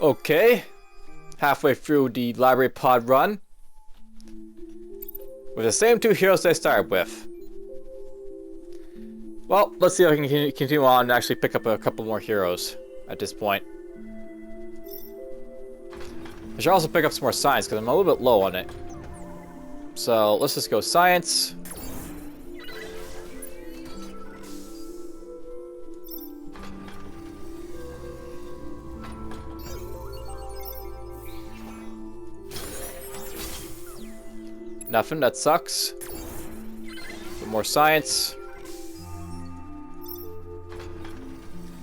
Okay, halfway through the library pod run with the same two heroes I started with. Well, let's see if I can continue on and actually pick up a couple more heroes at this point. I should also pick up some more science because I'm a little bit low on it. So let's just go science. Nothing, that sucks. Some more science.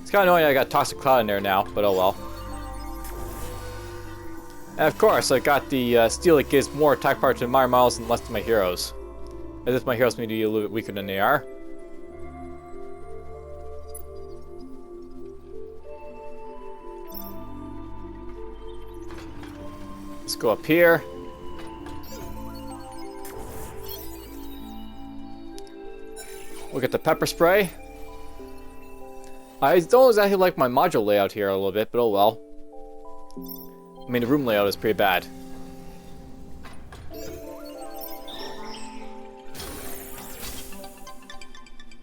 It's kind of annoying I got Toxic Cloud in there now, but oh well. And of course, I got the steel that gives more attack power to my models and less to my heroes. As if my heroes may be a little bit weaker than they are. Let's go up here. Look at the pepper spray. I don't exactly like my module layout here a little bit, but oh well. I mean, the room layout is pretty bad.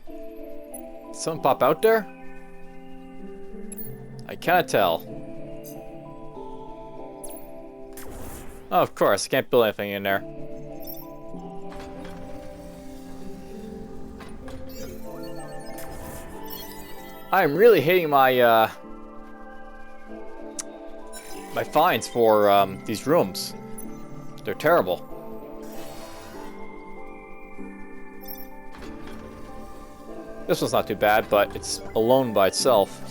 Did something pop out there? I cannot tell. Oh, of course, I can't build anything in there. I'm really hating my my finds for these rooms. They're terrible. This one's not too bad, but it's alone by itself.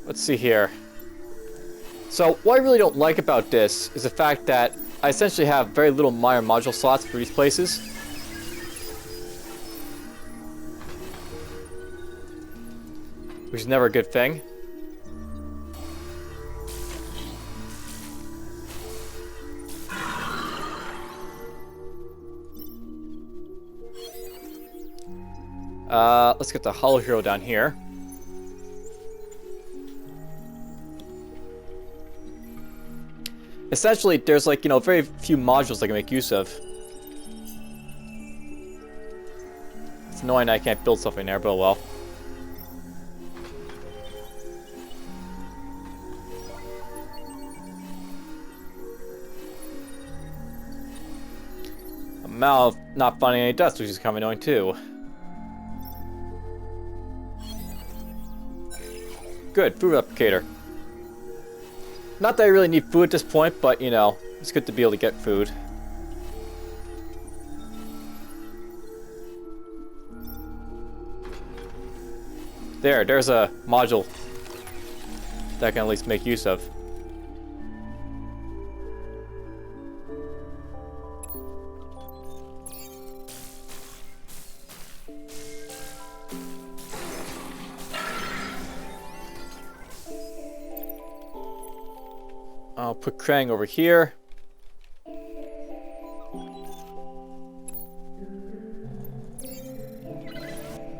Let's see here. So, what I really don't like about this is the fact that I essentially have very little minor module slots for these places. Which is never a good thing. Let's get the Hollow Hero down here. Essentially, there's like, you know, very few modules I can make use of. It's annoying I can't build something there, but oh well. I'm now not finding any dust, which is kind of annoying too. Good, food replicator. Not that I really need food at this point, but, you know, it's good to be able to get food. There's a module that I can at least make use of. I'll put Krang over here.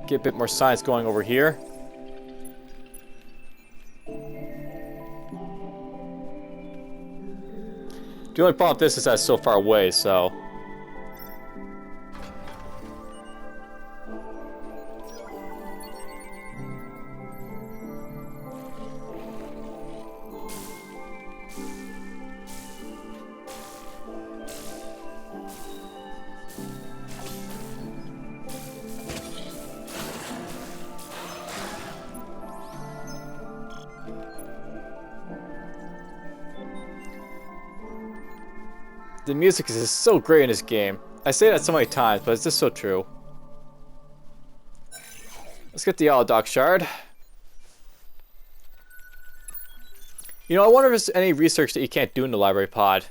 Get a bit more science going over here. The only problem with this is that it's so far away, so... The music is just so great in this game. I say that so many times, but it's just so true. Let's get the Dog Shard. You know, I wonder if there's any research that you can't do in the library pod.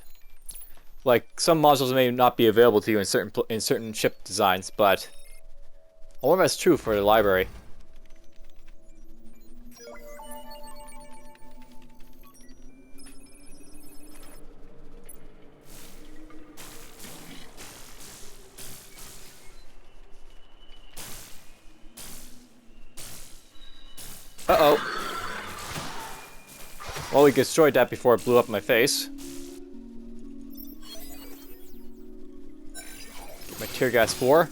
Like, some modules may not be available to you in certain ship designs, but I wonder if that's true for the library. Uh-oh. Well, we destroyed that before it blew up in my face. Get my tear gas 4.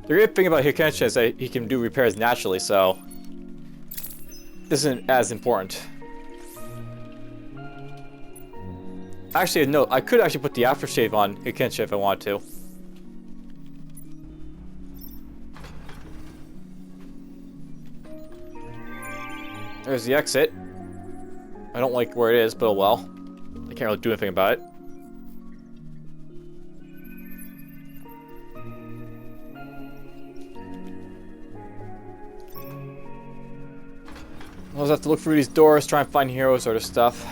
The great thing about Hikenshin is that he can do repairs naturally, so this isn't as important. Actually, no, I could actually put the aftershave on Hikenshin if I wanted to. There's the exit. I don't like where it is, but oh well. I can't really do anything about it. I'll just have to look through these doors, try and find heroes sort of stuff.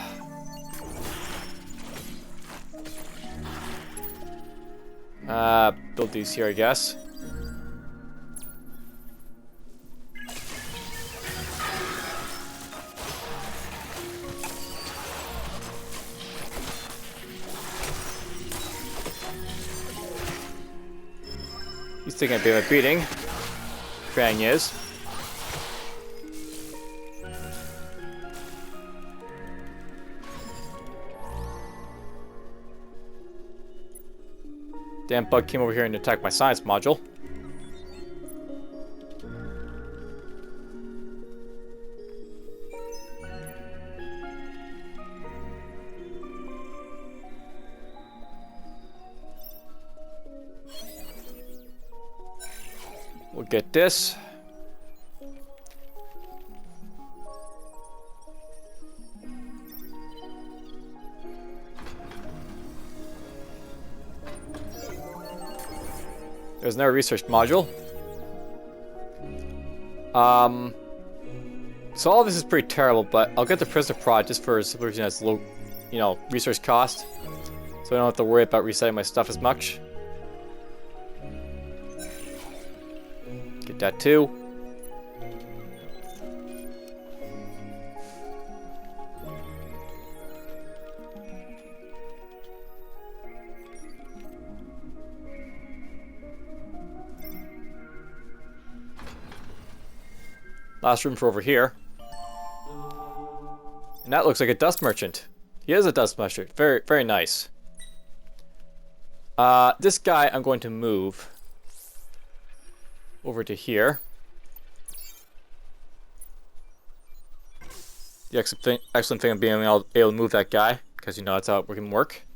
Build these here, I guess. He's taking a bit of a beating. Krang is. Damn bug came over here and attacked my science module. We'll get this. There's another research module. So all of this is pretty terrible, but I'll get the prisoner prod just for simple reason as low, you know, resource cost. So I don't have to worry about resetting my stuff as much. Get that too. Last room for over here. And that looks like a dust merchant. He is a dust merchant. Very, very nice. This guy I'm going to move over to here. The excellent thing of being able to move that guy, because you know that's how it can work.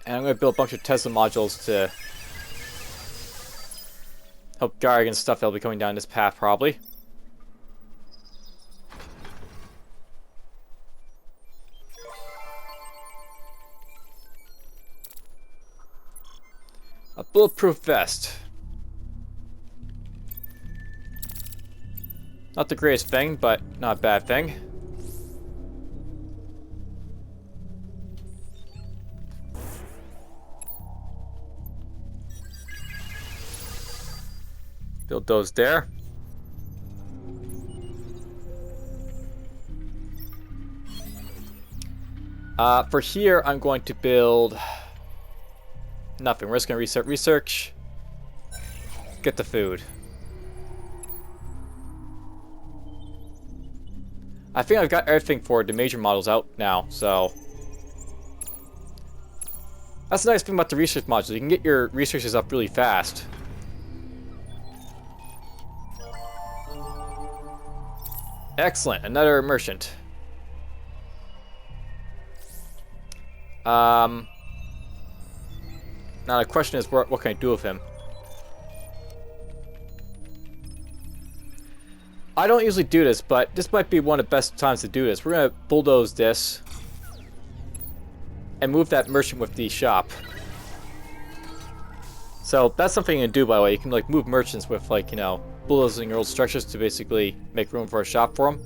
And I'm going to build a bunch of Tesla modules to help guard against stuff that'll be coming down this path, probably. A bulletproof vest. Not the greatest thing, but not a bad thing. Build those there. For here, I'm going to build nothing. We're just going to reset research. Get the food. I think I've got everything for the major models out now, so that's the nice thing about the research modules. You can get your researches up really fast. Excellent, another merchant. Now the question is, what can I do with him? I don't usually do this, but this might be one of the best times to do this. We're gonna bulldoze this and move that merchant with the shop. So that's something you can do, by the way. You can like move merchants with, like, you know, bulldozing your old structures to basically make room for a shop for them.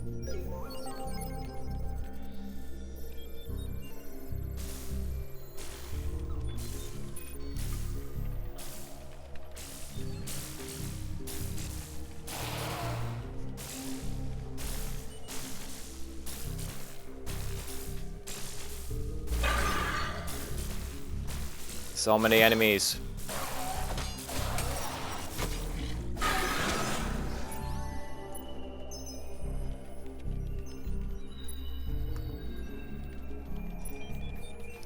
So many enemies.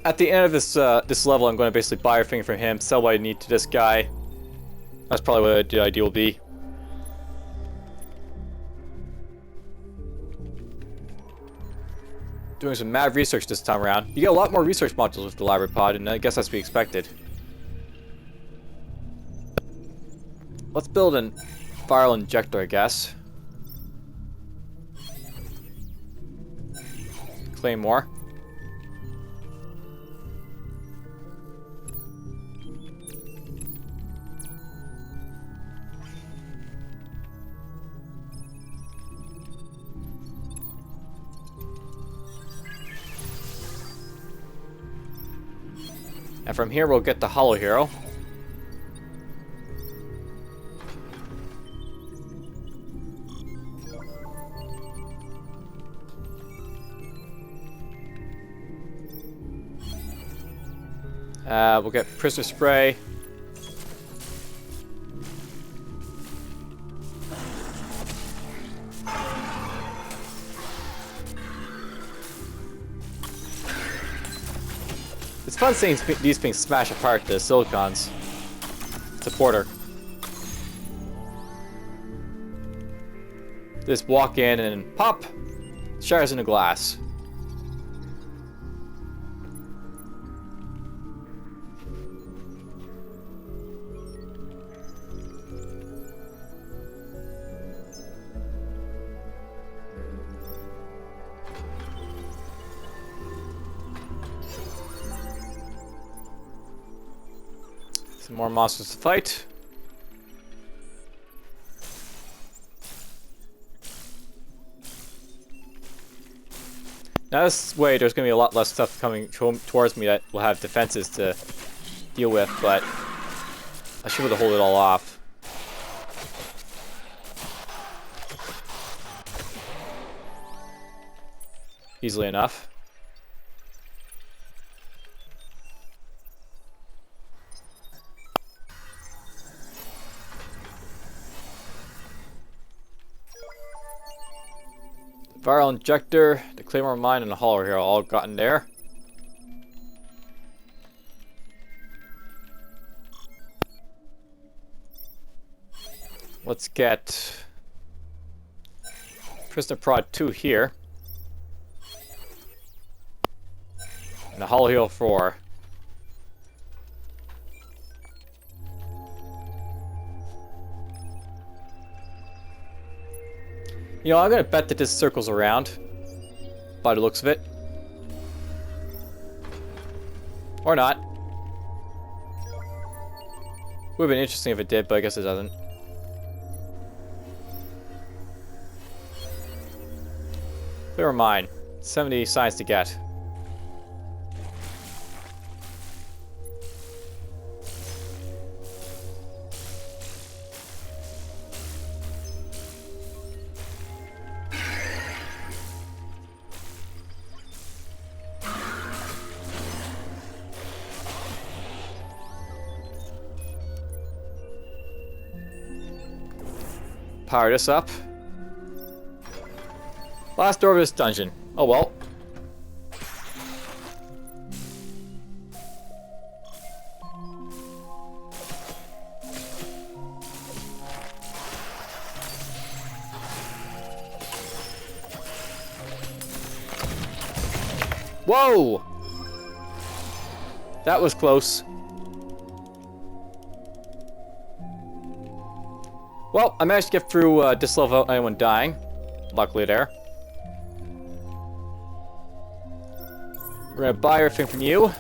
at the end of this this level, I'm going to basically buy everything from him, sell what I need to this guy. That's probably what the idea will be. Doing some mad research this time around. You get a lot more research modules with the library pod, and I guess that's to be expected. Let's build an viral injector, I guess. Claymore. And from here we'll get the Hollow Hero. We'll get Prisoner Spray. It's fun seeing these things smash apart the silicons. Supporter. Just walk in and pop! Shatters into glass. Some more monsters to fight. Now this way there's going to be a lot less stuff coming towards me that will have defenses to deal with, but I should be able to hold it all off. Easily enough. Viral Injector, the Claymore Mine, and the Hollow Hero all gotten there. Let's get Prisoner Prod 2 here. And the Hollow Hero 4. You know, I'm gonna bet that this circles around, by the looks of it. Or not. Would have been interesting if it did, but I guess it doesn't. Never mind. 70 signs to get. Power this up. Last door of this dungeon. Oh well. Whoa! That was close. Well, I managed to get through this level without anyone dying. Luckily there. We're gonna buy everything from you.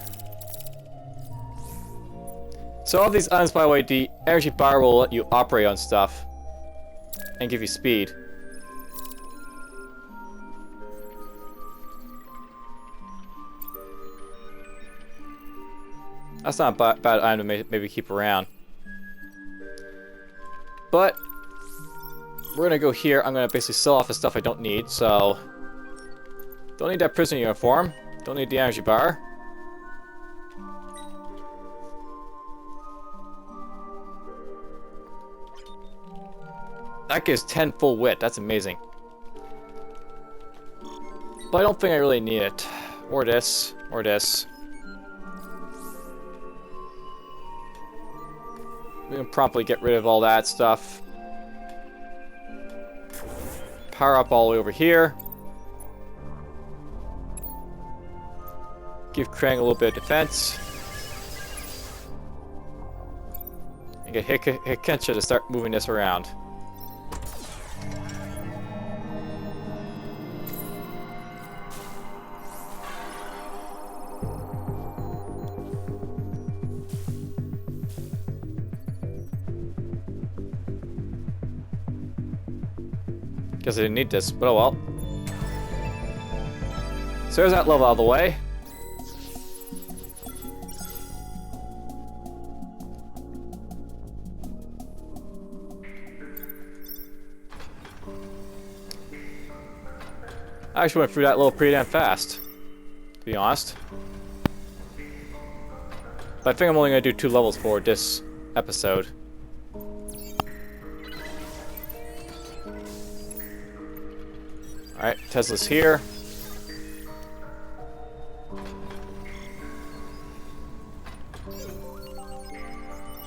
So all these items, by the way, the energy bar will let you operate on stuff. And give you speed. That's not a bad item to maybe keep around. But we're gonna go here. I'm gonna basically sell off the stuff I don't need. So don't need that prisoner uniform. Don't need the energy bar. That gives 10 full wit. That's amazing. But I don't think I really need it. Or this. Or this. We can promptly get rid of all that stuff. Power up all the way over here. Give Krang a little bit of defense. And get Hikensha to start moving this around. Guess I didn't need this, but oh well. So there's that level out of the way. I actually went through that level pretty damn fast, to be honest. But I think I'm only going to do 2 levels for this episode. Alright, Tesla's here.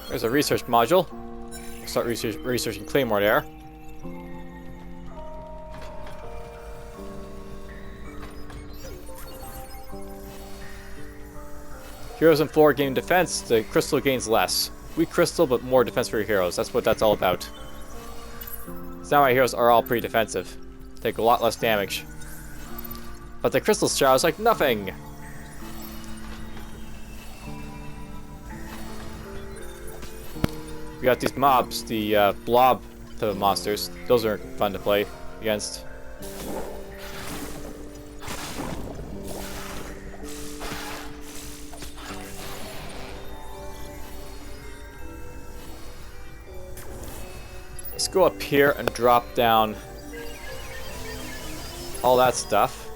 There's a research module. I'll start researching Claymore there. Heroes and floor gain defense, the crystal gains less. Weak crystal, but more defense for your heroes. That's what that's all about. So now my heroes are all pretty defensive. Take a lot less damage. But the crystal shroud is like nothing! We got these mobs, the blob type of monsters. Those are fun to play against. Let's go up here and drop down all that stuff.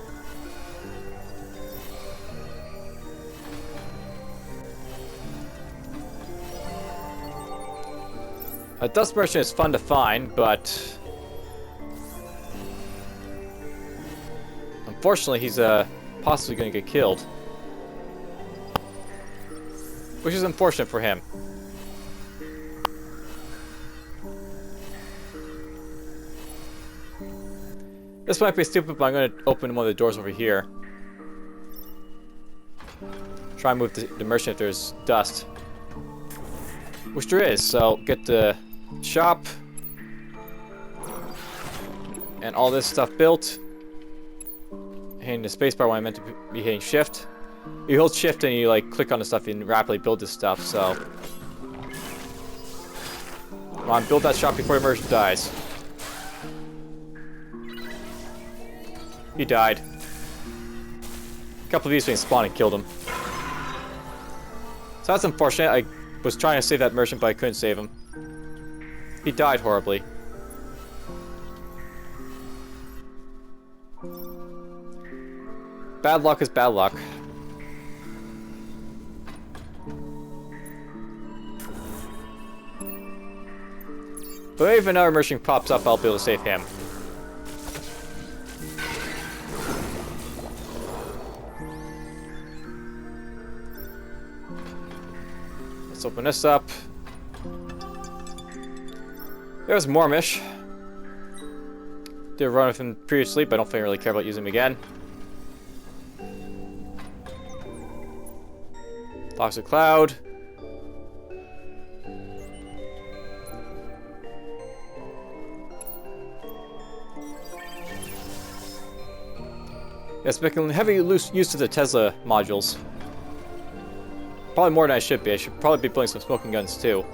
A dust merchant is fun to find, but unfortunately he's possibly going to get killed. Which is unfortunate for him. This might be stupid, but I'm going to open one of the doors over here. Try and move the merchant if there's dust. Which there is, so get the shop. And all this stuff built. Hitting the spacebar when I meant to be hitting shift. You hold shift and you like click on the stuff and rapidly build this stuff, so. Come on, build that shop before the merchant dies. He died. A couple of these things spawned and killed him. So that's unfortunate. I was trying to save that merchant, but I couldn't save him. He died horribly. Bad luck is bad luck. But if another merchant pops up, I'll be able to save him. Let's open this up. There's Mormish. Did run with him previously, but I don't think I really care about using him again. Toxic Cloud. Yes, making heavy use of the Tesla modules. Probably more than I should be. I should probably be playing some smoking guns too.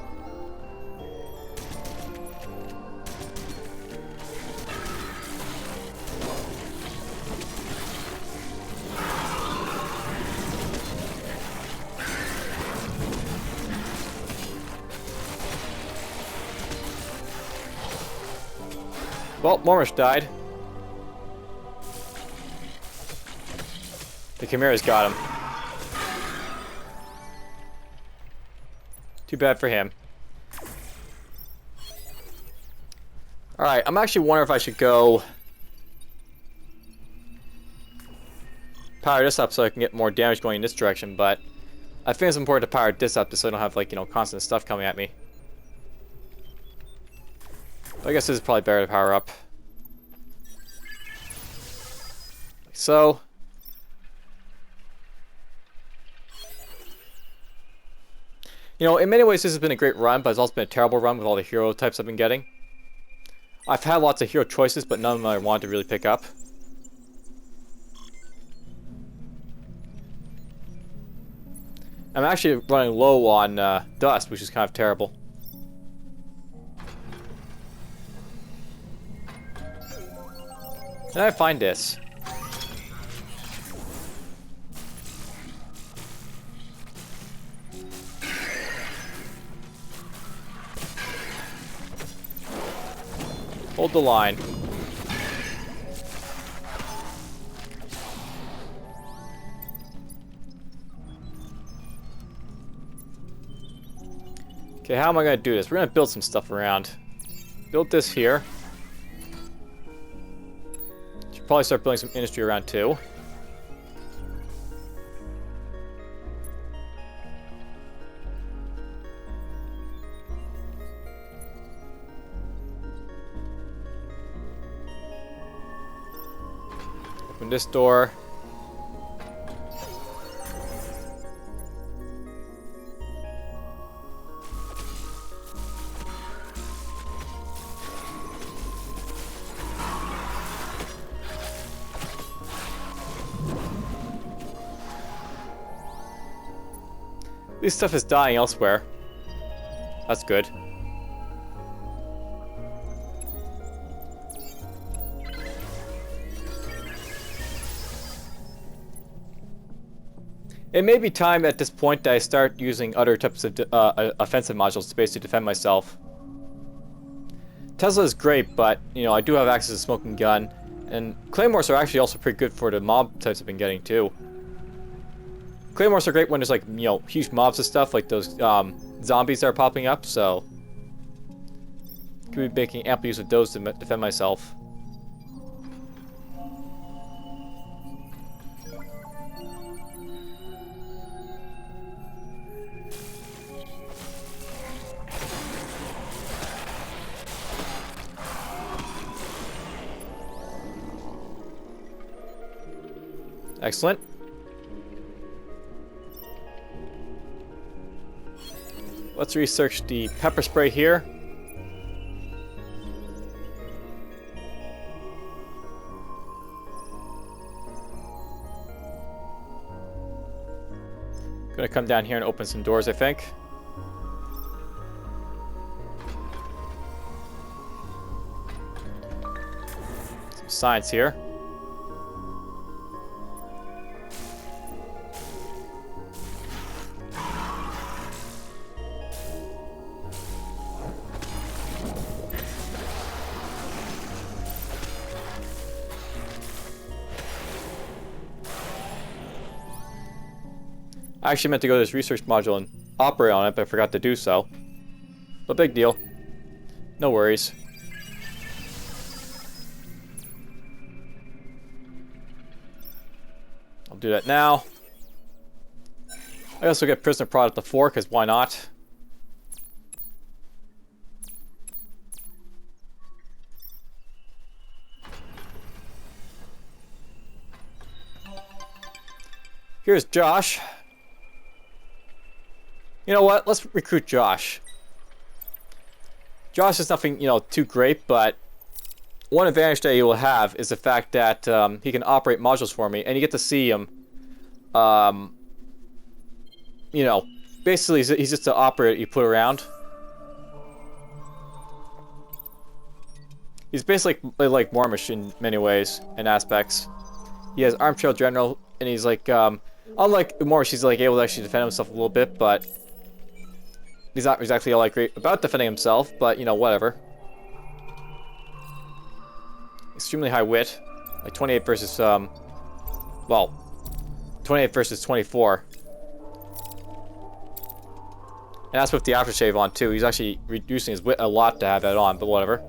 Well, Mormish died. The Chimera's got him. Too bad for him. Alright, I'm actually wondering if I should go power this up so I can get more damage going in this direction, but I think it's important to power this up so I don't have, like, you know, constant stuff coming at me. But I guess this is probably better to power up. Like so. You know, in many ways this has been a great run, but it's also been a terrible run with all the hero types I've been getting. I've had lots of hero choices, but none of them I wanted to really pick up. I'm actually running low on dust, which is kind of terrible. Can I find this? Hold the line. Okay, how am I going to do this? We're going to build some stuff around. Build this here. Should probably start building some industry around too. Open this door. This stuff is dying elsewhere. That's good. It may be time at this point that I start using other types of offensive modules to basically defend myself. Tesla is great, but you know I do have access to smoking gun, and claymores are actually also pretty good for the mob types I've been getting too. Claymores are great when there's like, you know, huge mobs and stuff, like those zombies that are popping up, so could be making ample use of those to defend myself. Excellent. Let's research the pepper spray here. Gonna come down here and open some doors, I think. Some science here. I actually meant to go to this research module and operate on it, but I forgot to do so. No big deal. No worries. I'll do that now. I also get prisoner product to 4, because why not? Here's Josh. You know what? Let's recruit Josh. Josh is nothing, you know, too great, but one advantage that he will have is the fact that he can operate modules for me, and you get to see him. You know, basically he's just an operator you put around. He's basically like Mormish in many ways and aspects. He has Armchair General, and he's like, unlike Mormish, he's like able to actually defend himself a little bit, but he's not exactly all that great about defending himself, but, you know, whatever. Extremely high wit. Like 28 versus, well, 28 versus 24. And that's with the aftershave on, too. He's actually reducing his wit a lot to have that on, but whatever.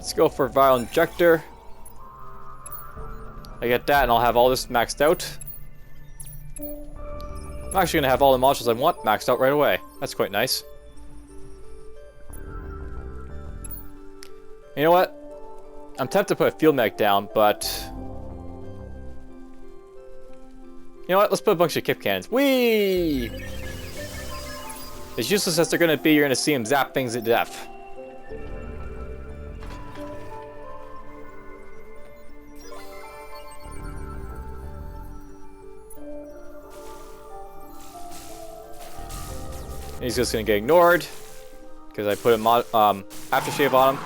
Let's go for viral injector. I get that and I'll have all this maxed out. I'm actually gonna have all the modules I want maxed out right away. That's quite nice. You know what? I'm tempted to put a field mag down, but you know what? Let's put a bunch of kip cannons. Whee! As useless as they're gonna be, you're gonna see them zap things to death. He's just gonna get ignored because I put a aftershave on him.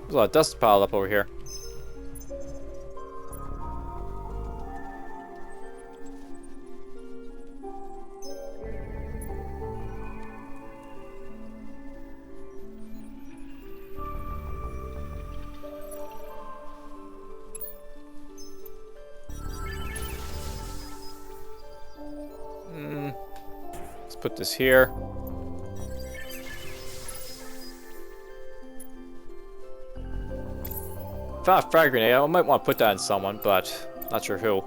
There's a lot of dust piled up over here. Let's put this here. Found a frag grenade. I might want to put that in someone, but not sure who.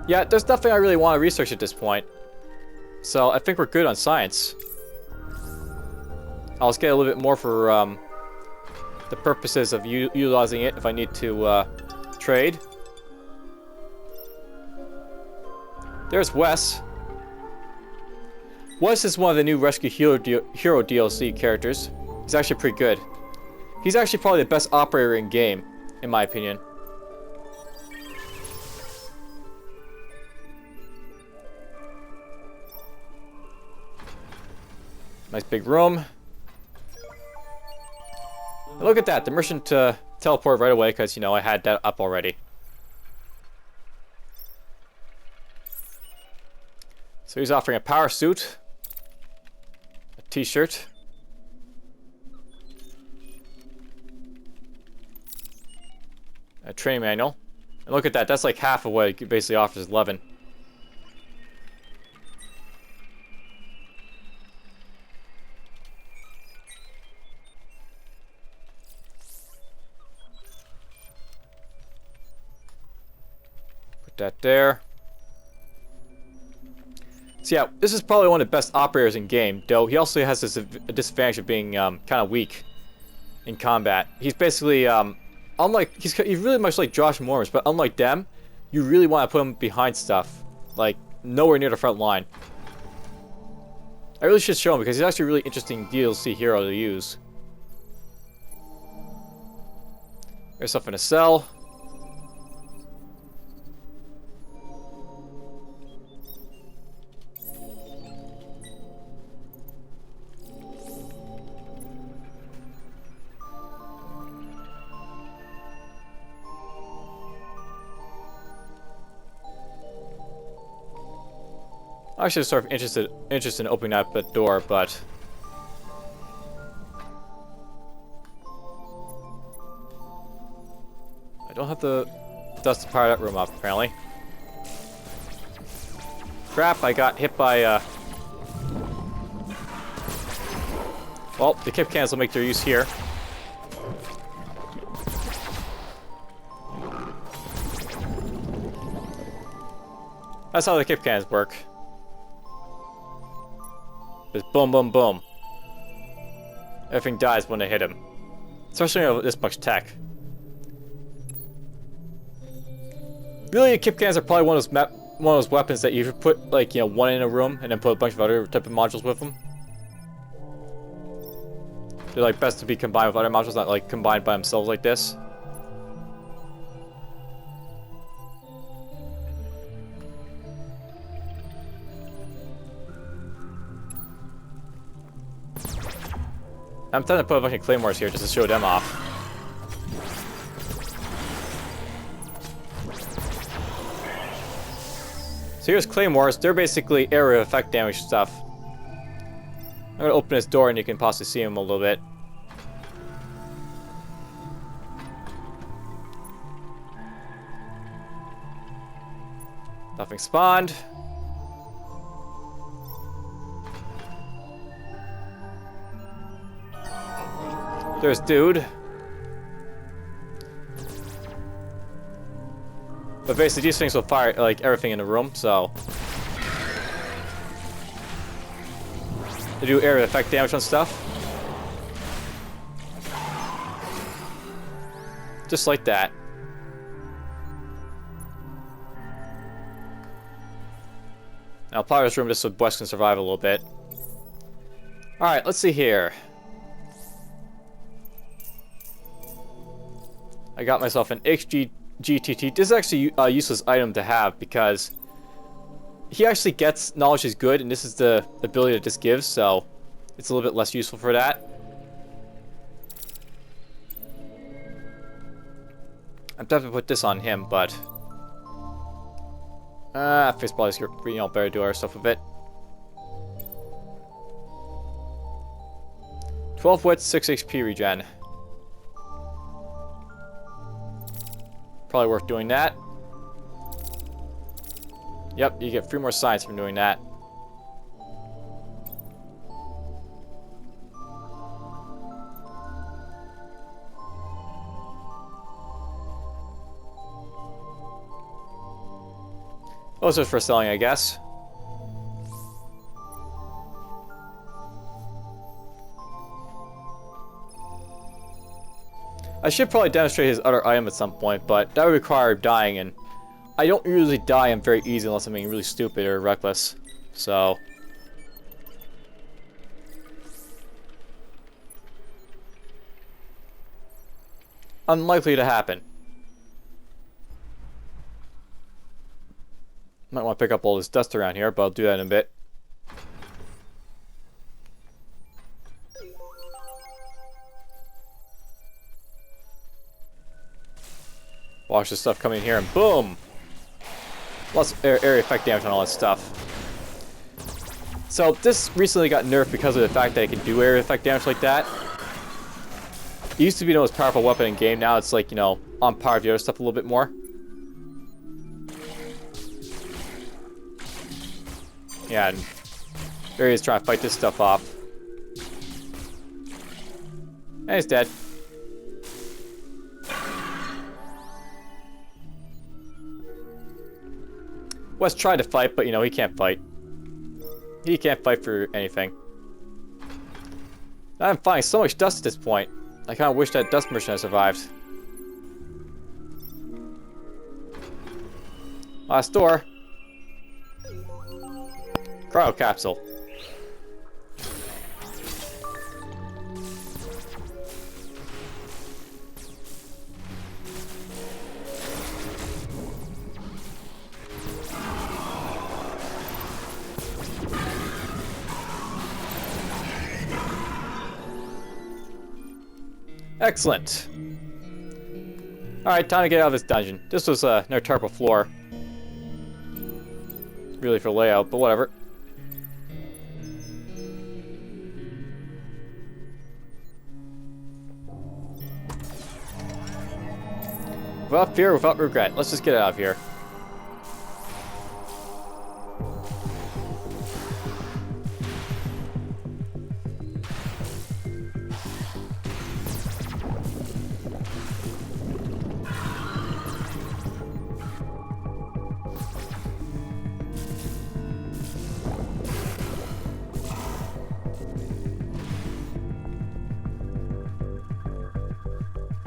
Yeah, there's nothing I really want to research at this point. So I think we're good on science. I'll just get a little bit more for the purposes of utilizing it if I need to trade. There's Wes. Wes is one of the new Rescue Hero DLC characters. He's actually pretty good. He's actually probably the best operator in game, in my opinion. Nice big room. And look at that, the merchant teleported right away because, you know, I had that up already. So he's offering a power suit, a t-shirt, a training manual. And look at that, that's like half of what it basically offers 11. Put that there. So yeah, this is probably one of the best operators in game, though he also has this disadvantage of being kind of weak in combat. He's basically, unlike, he's really much like Josh Morris, but unlike them, you really want to put him behind stuff, like nowhere near the front line. I really should show him because he's actually a really interesting DLC hero to use. There's stuff in a cell. I'm actually sort of interested in opening up that door, but I don't have the dust to power that room up, apparently. Crap, I got hit by well, the kip cans will make their use here. That's how the kip cans work. Just boom, boom, boom. Everything dies when they hit him. Especially with this much tech. Really, the kip cans are probably one of those weapons that you put, like, you know, one in a room and then put a bunch of other type of modules with them. They're like best to be combined with other modules, not like combined by themselves like this. I'm trying to put a bunch of claymores here just to show them off. So here's claymores. They're basically area effect damage stuff. I'm gonna open this door and you can possibly see him a little bit. Nothing spawned. There's dude. But basically these things will fire like everything in the room, so they do area effect damage on stuff. Just like that. I'll power this room just so Wes can survive a little bit. Alright, let's see here. I got myself an GTT. This is actually a useless item to have because he actually gets knowledge is good, and this is the ability that this gives, so it's a little bit less useful for that. I'm definitely put this on him, but face probably, you know, better do our stuff with it. 12 wits, 6 HP regen. Probably worth doing that. Yep, you get 3 more science from doing that. Those are for selling, I guess. I should probably demonstrate his other item at some point, but that would require dying, and I don't usually die him very easy unless I'm being really stupid or reckless. So unlikely to happen. Might want to pick up all this dust around here, but I'll do that in a bit. Watch this stuff come in here and boom! Lots of area effect damage on all that stuff. So this recently got nerfed because of the fact that it can do area effect damage like that. It used to be the most powerful weapon in game, now it's like, you know, on par with the other stuff a little bit more. Yeah, and there he is trying to fight this stuff off. And he's dead. Wes tried to fight, but you know, he can't fight. He can't fight for anything. I'm finding so much dust at this point. I kind of wish that dust merchant had survived. Last door. Cryo capsule. Excellent. Alright, time to get out of this dungeon. This was no turbo floor. Really for layout, but whatever. Without fear, without regret. Let's just get out of here.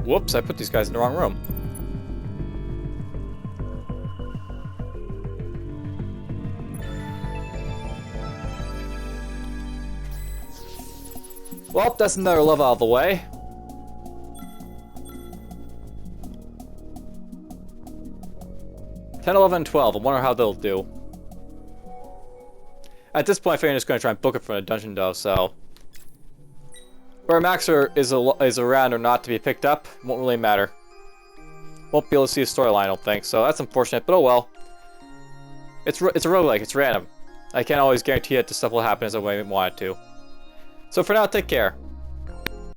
Whoops, I put these guys in the wrong room. Well, that's another level out of the way. $10, $11, $12. I wonder how they'll do. At this point, I think I'm just going to try and book it from a dungeon, though, so... Where Maxer is around or not to be picked up, won't really matter. Won't be able to see a storyline, I don't think, so that's unfortunate, but oh well. It's a roguelike, it's random. I can't always guarantee that the stuff will happen as I want it to. So for now, take care.